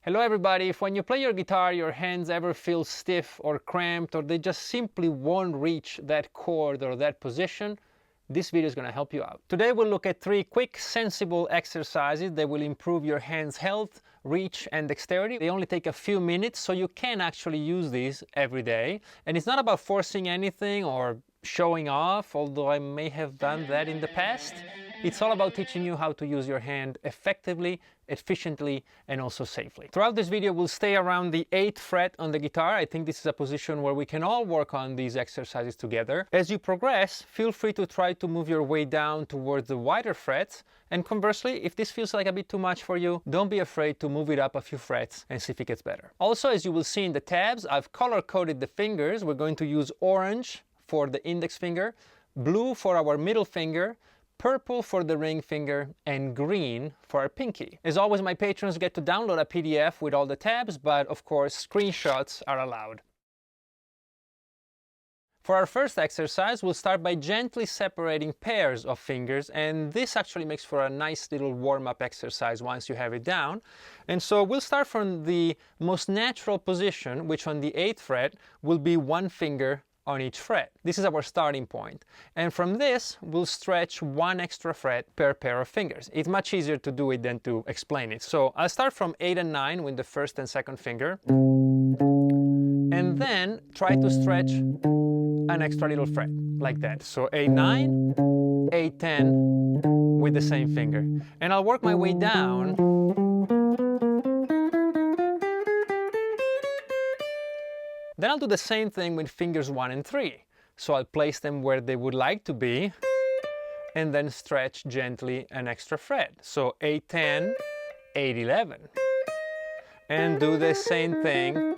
Hello everybody, if when you play your guitar your hands ever feel stiff or cramped or they just simply won't reach that chord or that position, this video is going to help you out. Today we'll look at 3 quick, sensible exercises that will improve your hands' health, reach and dexterity. They only take a few minutes, so you can actually use these every day. And it's not about forcing anything or showing off, although I may have done that in the past. It's all about teaching you how to use your hand effectively, efficiently, and also safely. Throughout this video, we'll stay around the 8th fret on the guitar. I think this is a position where we can all work on these exercises together. As you progress, feel free to try to move your way down towards the wider frets. And conversely, if this feels like a bit too much for you, don't be afraid to move it up a few frets and see if it gets better. Also, as you will see in the tabs, I've color-coded the fingers. We're going to use orange for the index finger, blue for our middle finger, purple for the ring finger, and green for our pinky. As always, my patrons get to download a PDF with all the tabs, but of course, screenshots are allowed. For our first exercise, we'll start by gently separating pairs of fingers, and this actually makes for a nice little warm-up exercise once you have it down. And so we'll start from the most natural position, which on the 8th fret will be one finger on each fret. This is our starting point. And from this, we'll stretch one extra fret per pair of fingers. It's much easier to do it than to explain it. So I'll start from 8 and 9 with the first and second finger. And then try to stretch an extra little fret, like that. So 8, 9, 8, 10 with the same finger. And I'll work my way down. Then I'll do the same thing with fingers 1 and 3. So I'll place them where they would like to be and then stretch gently an extra fret. So 8, 10, 8, 11. And do the same thing,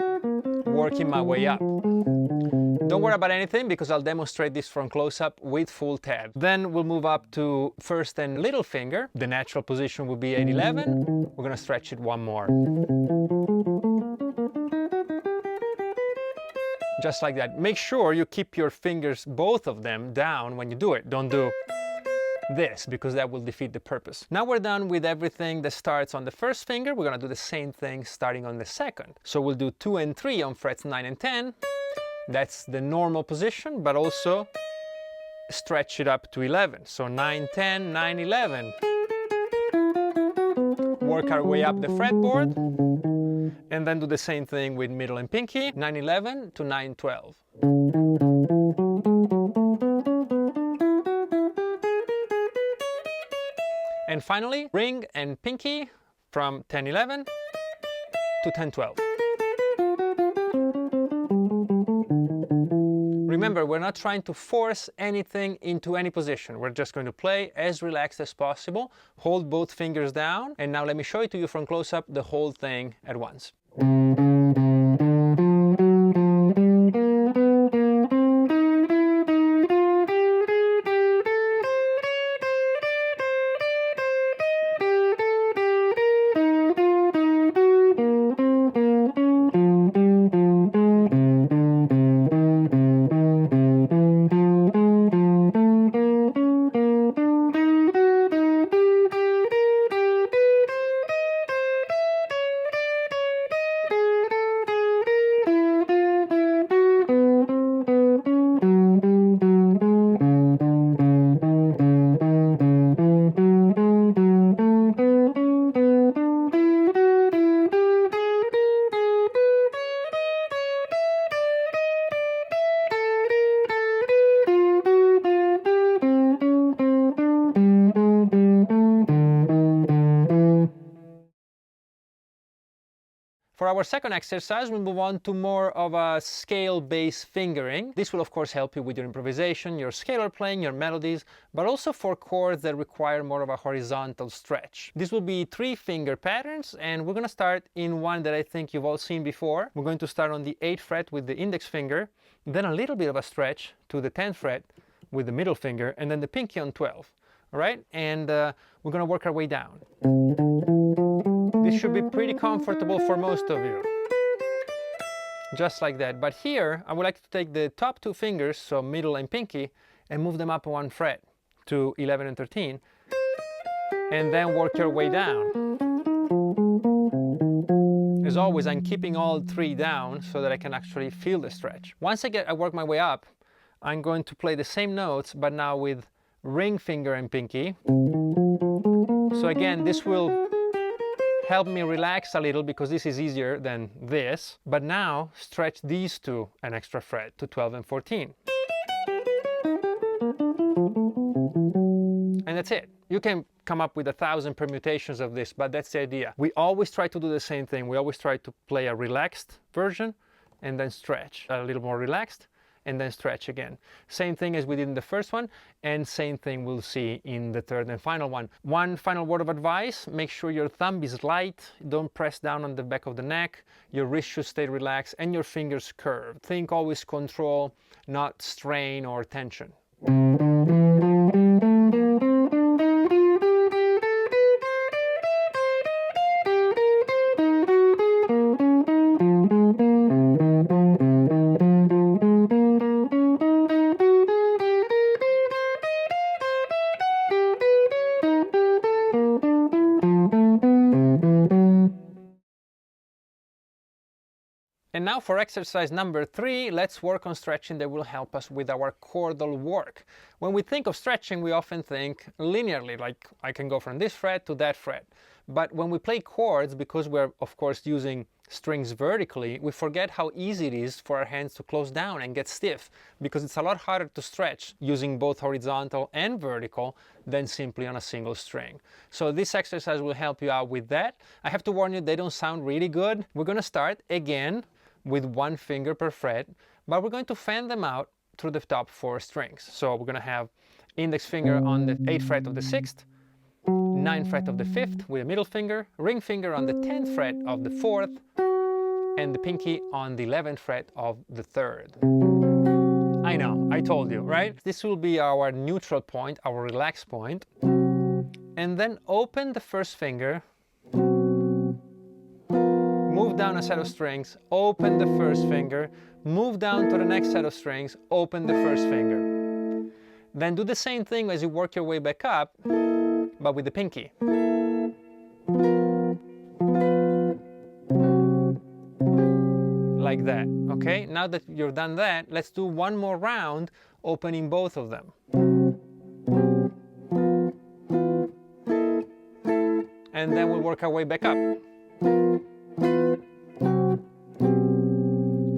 working my way up. Don't worry about anything because I'll demonstrate this from close-up with full tab. Then we'll move up to first and little finger. The natural position will be 8, 11. We're going to stretch it one more. Just like that. Make sure you keep your fingers, both of them, down when you do it. Don't do this because that will defeat the purpose. Now we're done with everything that starts on the first finger. We're going to do the same thing starting on the second. So we'll do 2 and 3 on frets 9 and 10. That's the normal position, but also stretch it up to 11. So 9, 10, 9, 11. Work our way up the fretboard. And then do the same thing with middle and pinky, 9, 11 to 9, 12. And finally, ring and pinky from 10, 11 to 10, 12. Remember, we're not trying to force anything into any position. We're just going to play as relaxed as possible. Hold both fingers down. And now let me show it to you from close-up, the whole thing at once. For our second exercise, we'll move on to more of a scale-based fingering. This will of course help you with your improvisation, your scalar playing, your melodies, but also for chords that require more of a horizontal stretch. This will be 3 finger patterns, and we're going to start in one that I think you've all seen before. We're going to start on the 8th fret with the index finger, then a little bit of a stretch to the 10th fret with the middle finger, and then the pinky on 12. All right? And we're going to work our way down. This should be pretty comfortable for most of you. Just like that. But here, I would like to take the top 2 fingers, so middle and pinky, and move them up 1 fret to 11 and 13. And then work your way down. As always, I'm keeping all three down so that I can actually feel the stretch. Once I work my way up, I'm going to play the same notes, but now with ring finger and pinky. So again, this will help me relax a little because this is easier than this. But now stretch these two an extra fret to 12 and 14. And that's it. You can come up with 1,000 permutations of this, but that's the idea. We always try to do the same thing. We always try to play a relaxed version and then stretch a little more relaxed and then stretch again. Same thing as we did in the first one, and same thing we'll see in the third and final one. One final word of advice: make sure your thumb is light, don't press down on the back of the neck, your wrist should stay relaxed, and your fingers curved. Think always control, not strain or tension. And now for exercise number 3, let's work on stretching that will help us with our chordal work. When we think of stretching, we often think linearly, like I can go from this fret to that fret. But when we play chords, because we're of course using strings vertically, we forget how easy it is for our hands to close down and get stiff, because it's a lot harder to stretch using both horizontal and vertical than simply on a single string. So this exercise will help you out with that. I have to warn you, they don't sound really good. We're going to start again with one finger per fret, but we're going to fan them out through the top 4 strings. So we're going to have index finger on the 8th fret of the 6th, 9th fret of the 5th with a middle finger, ring finger on the 10th fret of the 4th, and the pinky on the 11th fret of the 3rd. I know, I told you, right? This will be our neutral point, our relaxed point. And then open the first finger, move down a set of strings, open the first finger, move down to the next set of strings, open the first finger. Then do the same thing as you work your way back up, but with the pinky. Like that, okay? Now that you've done that, let's do one more round, opening both of them. And then we'll work our way back up.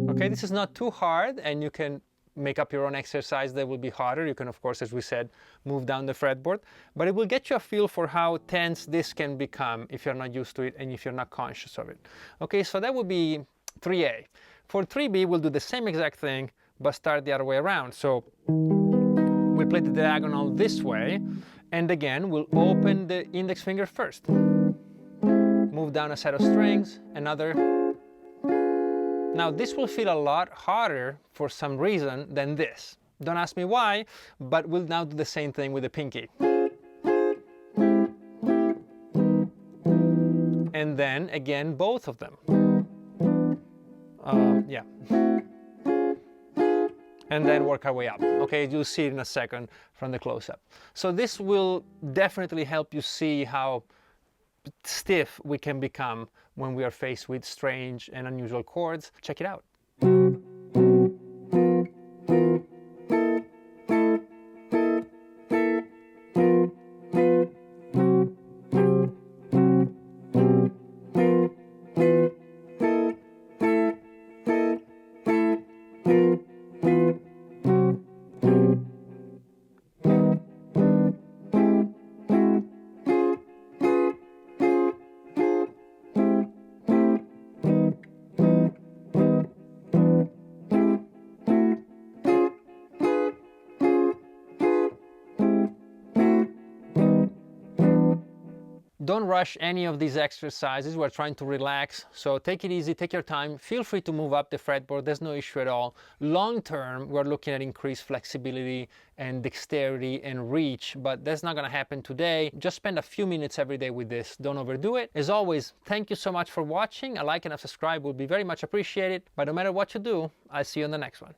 Okay, this is not too hard, and you can make up your own exercise that will be harder. You can, of course, as we said, move down the fretboard, but it will get you a feel for how tense this can become if you're not used to it and if you're not conscious of it. Okay, so that would be 3A. For 3B, we'll do the same exact thing, but start the other way around. So we'll play the diagonal this way, and again, we'll open the index finger first. Move down a set of strings, another. Now this will feel a lot harder for some reason than this. Don't ask me why, but we'll now do the same thing with the pinky. And then again, both of them. Yeah. And then work our way up. Okay, you'll see it in a second from the close-up. So this will definitely help you see how stiff we can become when we are faced with strange and unusual chords. Check it out. Don't rush any of these exercises. We're trying to relax, so take it easy, take your time. Feel free to move up the fretboard, there's no issue at all. Long term, we're looking at increased flexibility and dexterity and reach, but that's not gonna happen today. Just spend a few minutes every day with this. Don't overdo it. As always, thank you so much for watching. A like and a subscribe would be very much appreciated, but no matter what you do, I'll see you on the next one.